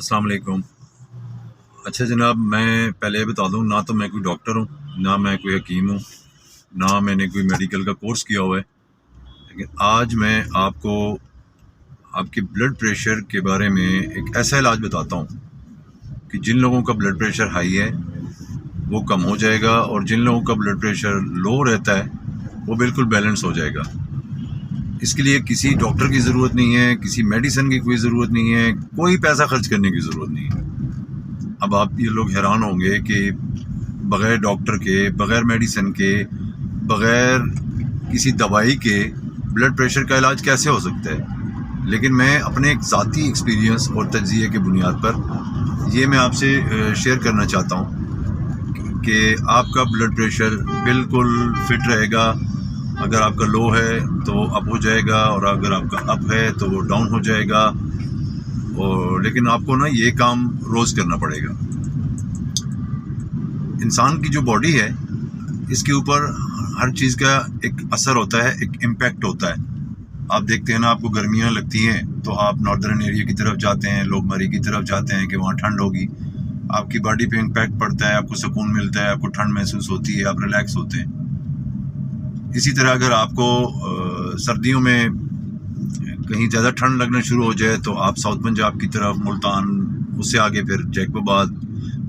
अस्सलाम वालेकुम। अच्छा जनाब, मैं पहले ये बता दूं, ना तो मैं कोई डॉक्टर हूं, ना मैं कोई हकीम हूं, ना मैंने कोई मेडिकल का कोर्स किया हुआ है। लेकिन आज मैं आपको आपके ब्लड प्रेशर के बारे में एक ऐसा इलाज बताता हूं कि जिन लोगों का ब्लड प्रेशर हाई है वो कम हो जाएगा, और जिन लोगों का ब्लड प्रेशर लो रहता है वो बिल्कुल बैलेंस हो जाएगा। इसके लिए किसी डॉक्टर की ज़रूरत नहीं है, किसी मेडिसिन की कोई ज़रूरत नहीं है, कोई पैसा खर्च करने की ज़रूरत नहीं है। अब आप ये लोग हैरान होंगे कि बग़ैर डॉक्टर के, बग़ैर मेडिसिन के, बग़ैर किसी दवाई के ब्लड प्रेशर का इलाज कैसे हो सकता है। लेकिन मैं अपने एक ज़ाती एक्सपीरियंस और तज्ज़िये की बुनियाद पर ये मैं आपसे शेयर करना चाहता हूँ कि आपका ब्लड प्रेशर बिल्कुल फिट रहेगा। अगर आपका लो है तो अप हो जाएगा, और अगर आपका अप है तो वो डाउन हो जाएगा। और लेकिन आपको ना ये काम रोज़ करना पड़ेगा। इंसान की जो बॉडी है इसके ऊपर हर चीज़ का एक असर होता है, एक इम्पैक्ट होता है। आप देखते हैं ना, आपको गर्मियाँ लगती हैं तो आप नॉर्दर्न एरिया की तरफ जाते हैं, लोग मरी की तरफ जाते हैं कि वहाँ ठंड होगी। आपकी बॉडी पे इम्पैक्ट पड़ता है, आपको सुकून मिलता है, आपको ठंड महसूस होती है, आप रिलैक्स होते हैं। इसी तरह अगर आपको सर्दियों में कहीं ज़्यादा ठंड लगना शुरू हो जाए तो आप साउथ पंजाब की तरफ, मुल्तान, उससे आगे फिर जैकबाबाद,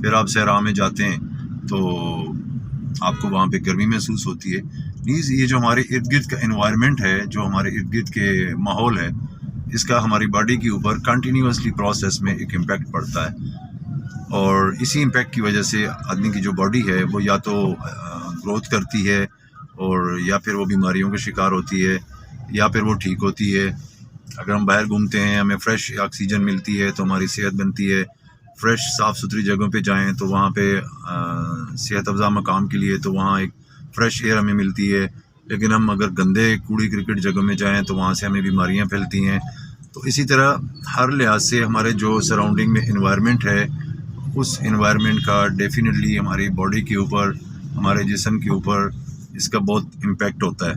फिर आप सहरा में जाते हैं तो आपको वहाँ पे गर्मी महसूस होती है। मीन्स ये जो हमारे इर्द गिर्द का एनवायरनमेंट है, जो हमारे इर्द गिर्द के माहौल है, इसका हमारी बॉडी के ऊपर कंटिन्यूसली प्रोसेस में एक इम्पैक्ट पड़ता है। और इसी इम्पैक्ट की वजह से आदमी की जो बॉडी है वो या तो ग्रोथ करती है, और या फिर वो बीमारियों का शिकार होती है, या फिर वो ठीक होती है। अगर हम बाहर घूमते हैं, हमें फ्रेश ऑक्सीजन मिलती है तो हमारी सेहत बनती है। फ्रेश साफ़ सुथरी जगहों पे जाएं तो वहाँ पे सेहत अफ़ज़ा मकाम के लिए तो वहाँ एक फ़्रेश एयर हमें मिलती है। लेकिन हम अगर गंदे कूड़ी क्रिकेट जगहों में जाएं तो वहाँ से हमें बीमारियाँ फैलती हैं। तो इसी तरह हर लिहाज से हमारे जो सराउंडिंग में इन्वायरमेंट है, उस इन्वायरमेंट का डेफिनेटली हमारी बॉडी के ऊपर, हमारे जिस्म के ऊपर इसका बहुत इम्पैक्ट होता है।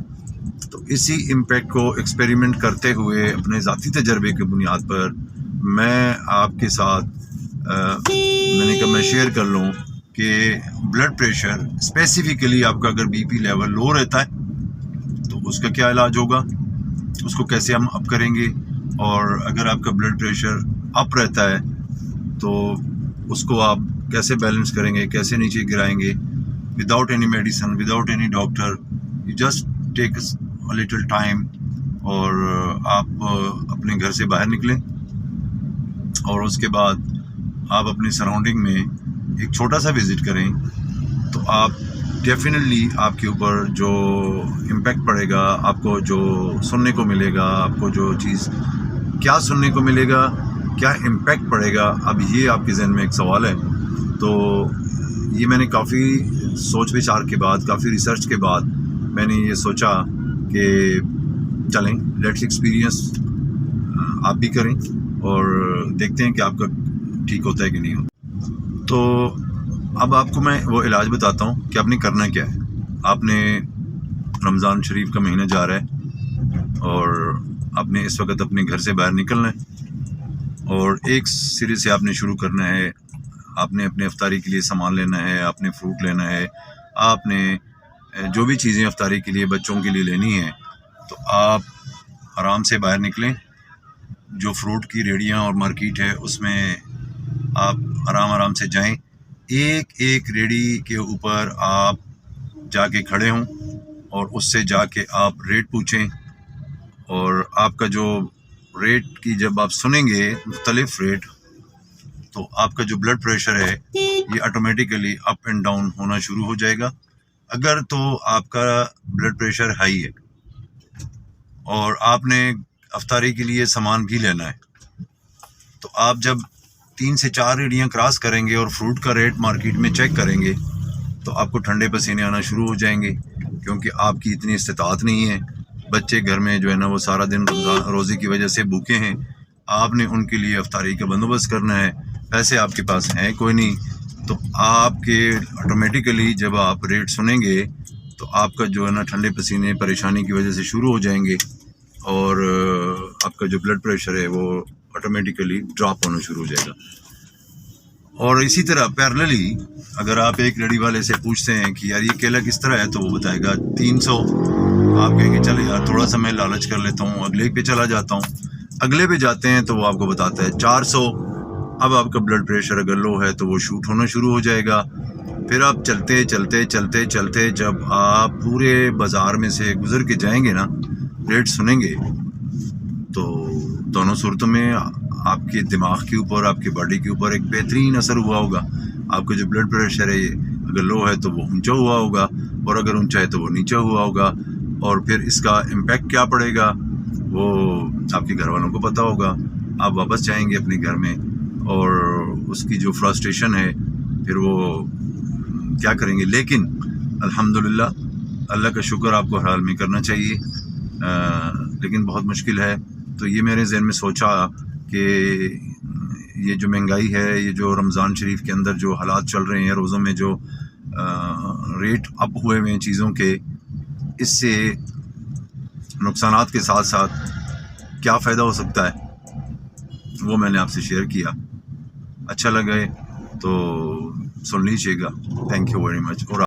तो इसी इम्पैक्ट को एक्सपेरिमेंट करते हुए अपने ज़ाती तजर्बे की बुनियाद पर मैं आपके साथ मैंने कहा मैं शेयर कर लूँ कि ब्लड प्रेशर स्पेसिफ़िकली आपका अगर बीपी लेवल लो रहता है तो उसका क्या इलाज होगा, उसको कैसे हम अप करेंगे। और अगर आपका ब्लड प्रेशर अप रहता है तो उसको आप कैसे बैलेंस करेंगे, कैसे नीचे गिराएंगे, without any medicine, without any doctor. You just take a little time, और आप अपने घर से बाहर निकलें, और उसके बाद आप अपनी सराउंडिंग में एक छोटा सा विज़िट करें तो आप डेफिनेटली आपके ऊपर जो इम्पैक्ट पड़ेगा, आपको जो सुनने को मिलेगा, आपको जो चीज़ क्या सुनने को मिलेगा, क्या इम्पैक्ट पड़ेगा, अब ये आपके जहन में एक सवाल है। तो ये मैंने काफ़ी सोच विचार के बाद, काफ़ी रिसर्च के बाद मैंने ये सोचा कि चलें लेट्स एक्सपीरियंस आप भी करें और देखते हैं कि आपका ठीक होता है कि नहीं होता। तो अब आपको मैं वो इलाज बताता हूँ कि आपने करना क्या है। आपने रमज़ान शरीफ का महीना जा रहा है और आपने इस वक्त अपने घर से बाहर निकलना है, और एक सिरे से आपने शुरू करना है। आपने अपने अफ्तारी के लिए सामान लेना है, आपने फ्रूट लेना है, आपने जो भी चीज़ें अफ्तारी के लिए बच्चों के लिए लेनी है। तो आप आराम से बाहर निकलें, जो फ्रूट की रेडियाँ और मार्केट है उसमें आप आराम से जाएं। एक एक रेडी के ऊपर आप जाके खड़े हों और उससे जाके आप रेट पूछें, और आपका जो रेट की जब आप सुनेंगे मुख्तलिफ रेट, तो आपका जो ब्लड प्रेशर है ये ऑटोमेटिकली अप एंड डाउन होना शुरू हो जाएगा। अगर तो आपका ब्लड प्रेशर हाई है और आपने अफ्तारी के लिए सामान भी लेना है, तो आप जब 3 से 4 रेडियाँ क्रॉस करेंगे और फ्रूट का रेट मार्केट में चेक करेंगे तो आपको ठंडे पसीने आना शुरू हो जाएंगे, क्योंकि आपकी इतनी इस्तिताअत नहीं है। बच्चे घर में जो है ना वो सारा दिन रोज़े की वजह से भूखे हैं, आपने उनके लिए अफ्तारी का बंदोबस्त करना है, पैसे आपके पास हैं कोई नहीं। तो आपके ऑटोमेटिकली जब आप रेट सुनेंगे तो आपका जो है ना ठंडे पसीने परेशानी की वजह से शुरू हो जाएंगे, और आपका जो ब्लड प्रेशर है वो ऑटोमेटिकली ड्रॉप होना शुरू हो जाएगा। और इसी तरह पैरेलली अगर आप एक रेडी वाले से पूछते हैं कि यार ये केला किस तरह है, तो वो बताएगा 300। आप कहेंगे चले यार थोड़ा सा मैं लालच कर लेता हूँ, अगले पे चला जाता हूँ। अगले पे जाते हैं तो वो आपको बताता है 400। अब आपका ब्लड प्रेशर अगर लो है तो वो शूट होना शुरू हो जाएगा। फिर आप चलते चलते चलते चलते जब आप पूरे बाज़ार में से गुजर के जाएंगे ना, रेट सुनेंगे, तो दोनों सूरतों में आपके दिमाग के ऊपर, आपकी बॉडी के ऊपर एक बेहतरीन असर हुआ होगा। आपका जो ब्लड प्रेशर है ये अगर लो है तो वो ऊंचा हुआ होगा, और अगर ऊंचा है तो वो नीचा हुआ होगा। और फिर इसका इम्पैक्ट क्या पड़ेगा वो आपके घर वालों को पता होगा। आप वापस जाएंगे अपने घर में, और उसकी जो फ्रस्ट्रेशन है फिर वो क्या करेंगे। लेकिन अल्हम्दुलिल्लाह, अल्लाह का शुक्र आपको हर हाल में करना चाहिए, लेकिन बहुत मुश्किल है। तो ये मेरे जहन में सोचा कि ये जो महंगाई है, ये जो रमज़ान शरीफ के अंदर जो हालात चल रहे हैं, रोज़ों में जो रेट अप हुए हुए हैं चीज़ों के, इससे नुकसानात के साथ साथ क्या फ़ायदा हो सकता है वो मैंने आपसे शेयर किया। अच्छा लगे तो सुन लीजिएगा। Thank you very much. और